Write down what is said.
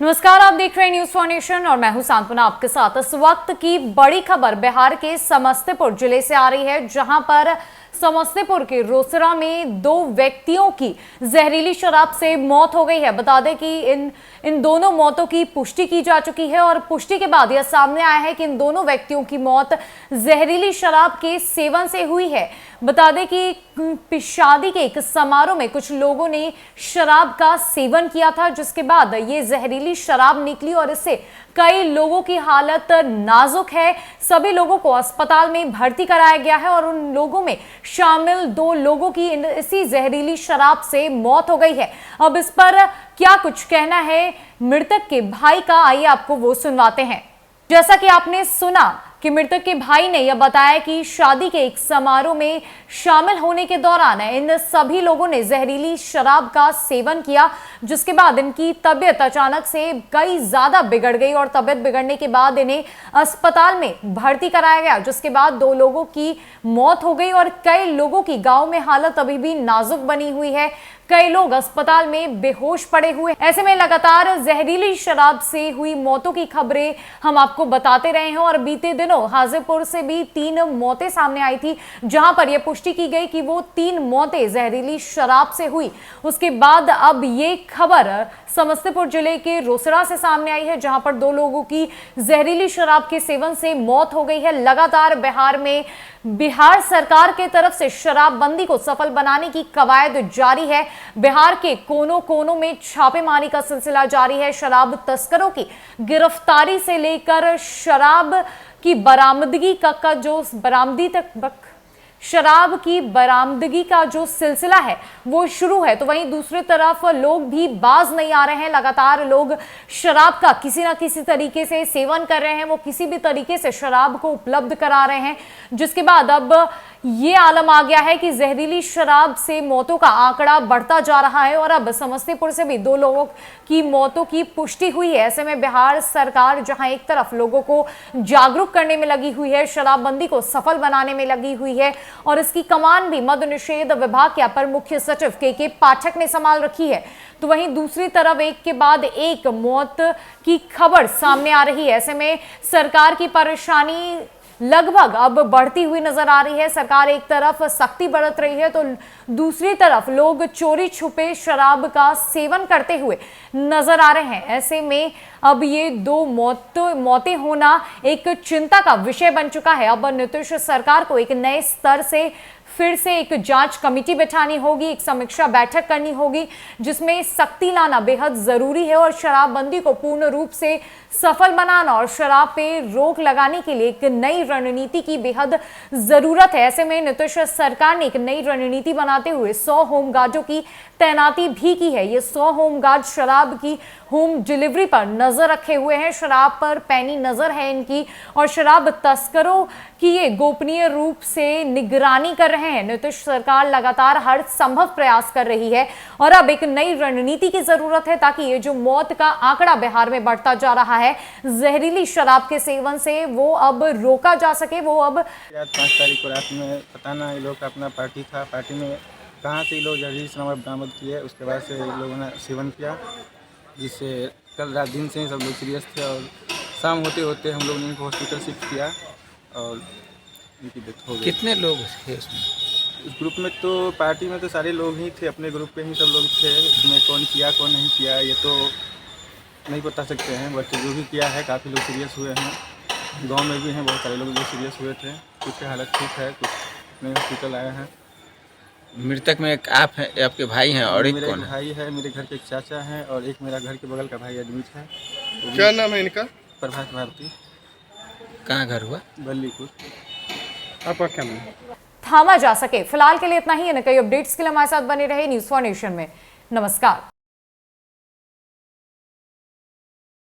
नमस्कार, आप देख रहे हैं न्यूज फॉर नेशन और मैं हूं सांत्वना आपके साथ। इस वक्त की बड़ी खबर बिहार के समस्तीपुर जिले से आ रही है, जहां पर समस्तीपुर के रोसड़ा में 2 व्यक्तियों की जहरीली शराब से मौत हो गई है। बता दें कि इन दोनों मौतों की पुष्टि की जा चुकी है और पुष्टि के बाद यह सामने आया है कि इन दोनों व्यक्तियों की मौत जहरीली शराब के सेवन से हुई है। बता दें कि शादी के एक समारोह में कुछ लोगों ने शराब का सेवन किया था, जिसके बाद ये जहरीली शराब निकली और इससे कई लोगों की हालत नाजुक है। सभी लोगों को अस्पताल में भर्ती कराया गया है और उन लोगों में शामिल 2 लोगों की इसी जहरीली शराब से मौत हो गई है। अब इस पर क्या कुछ कहना है मृतक के भाई का, आइए आपको वो सुनवाते हैं। जैसा कि आपने सुना कि मृतक के भाई ने यह बताया कि शादी के एक समारोह में शामिल होने के दौरान इन सभी लोगों ने जहरीली शराब का सेवन किया, जिसके बाद इनकी तबीयत अचानक से कई ज्यादा बिगड़ गई और तबीयत बिगड़ने के बाद इन्हें अस्पताल में भर्ती कराया गया, जिसके बाद 2 लोगों की मौत हो गई और कई लोगों की गांव में हालत अभी भी नाजुक बनी हुई है। कई लोग अस्पताल में बेहोश पड़े हुए। ऐसे में लगातार जहरीली शराब से हुई मौतों की खबरें हम आपको बताते रहे हैं और बीते दिनों हाजीपुर से भी 3 मौतें सामने आई थी, जहां पर यह पुष्टि की गई कि वो 3 मौतें जहरीली शराब से हुई। उसके बाद अब ये खबर समस्तीपुर जिले के रोसड़ा से सामने आई है, जहां पर 2 लोगों की जहरीली शराब के सेवन से मौत हो गई है। लगातार बिहार सरकार के तरफ से शराबबंदी को सफल बनाने की कवायद जारी है। बिहार के कोनों कोनों में छापेमारी का सिलसिला जारी है। शराब तस्करों की गिरफ्तारी से लेकर शराब की बरामदगी शराब की बरामदगी का जो सिलसिला है वो शुरू है। तो वहीं दूसरी तरफ लोग भी बाज नहीं आ रहे हैं। लगातार लोग शराब का किसी ना किसी तरीके से सेवन कर रहे हैं, वो किसी भी तरीके से शराब को उपलब्ध करा रहे हैं, जिसके बाद अब ये आलम आ गया है कि जहरीली शराब से मौतों का आंकड़ा बढ़ता जा रहा है और अब समस्तीपुर से भी 2 लोगों की मौतों की पुष्टि हुई है। ऐसे में बिहार सरकार जहां एक तरफ लोगों को जागरूक करने में लगी हुई है, शराबबंदी को सफल बनाने में लगी हुई है और इसकी कमान भी मद्य निषेध विभाग के अपर मुख्य सचिव के पाठक ने संभाल रखी है, तो वहीं दूसरी तरफ एक के बाद एक मौत की खबर सामने आ रही है। ऐसे में सरकार की परेशानी लगभग अब बढ़ती हुई नजर आ रही है। सरकार एक तरफ सख्ती बरत रही है तो दूसरी तरफ लोग चोरी छुपे शराब का सेवन करते हुए नजर आ रहे हैं। ऐसे में अब ये 2 मौतें होना एक चिंता का विषय बन चुका है। अब नीतीश सरकार को एक नए स्तर से फिर से एक जांच कमेटी बैठानी होगी, एक समीक्षा बैठक करनी होगी, जिसमें सख्ती लाना बेहद जरूरी है और शराबबंदी को पूर्ण रूप से सफल बनाना और शराब पे रोक लगाने के लिए एक नई रणनीति की बेहद जरूरत है। ऐसे में नीतीश सरकार ने एक नई रणनीति बनाते हुए 100 होमगार्डों की तैनाती भी की है। ये 100 होमगार्ड शराब की होम डिलीवरी पर नजर रखे हुए हैं, शराब पर पैनी नजर है इनकी और शराब तस्करों की ये गोपनीय रूप से निगरानी कर रहे हैं। नीतीश सरकार लगातार हर संभव प्रयास कर रही है और अब एक नई रणनीति की जरूरत है ताकि ये जो मौत का आंकड़ा बिहार में बढ़ता जा रहा है जहरीली शराब के सेवन से, वो अब रोका जा सके। वो अब 5 तारीख को रात में पता ना ये लोग का अपना पार्टी था, पार्टी में कहाँ से ये लोग जहरीली शराब बरामद किए, उसके बाद से लोगों ने सेवन किया, जिससे कल रात दिन से ही सब लोग सीरियस थे और शाम होते होते हम लोग ने इनको हॉस्पिटल शिफ्ट किया और इनकी डेथ हो गई। कितने लोग थे उसमें? इस ग्रुप में तो पार्टी में तो सारे लोग ही थे, अपने ग्रुप के ही सब लोग थे। इसमें कौन किया कौन नहीं किया ये तो नहीं बता सकते हैं, बट जो भी किया है काफ़ी लोग सीरियस हुए हैं। गांव में भी हैं बहुत सारे लोग जो सीरियस हुए थे, कुछ की हालत ठीक है, कुछ नए हॉस्पिटल आए हैं। मृतक में एक आप हैं, आपके भाई हैं और एक मेरे कौन है? भाई है, मेरे घर के एक चाचा हैं और एक मेरा घर के बगल का भाई एडमिट है। क्या नाम है इनका? प्रभात भारती, कहाँ घर हुआ? बल्लीपुर। आपका क्या नाम है? थामा जा सके। फिलहाल के लिए इतना ही है। कई अपडेट्स के लिए हमारे साथ बने रहे न्यूज फॉर नेशन में। नमस्कार।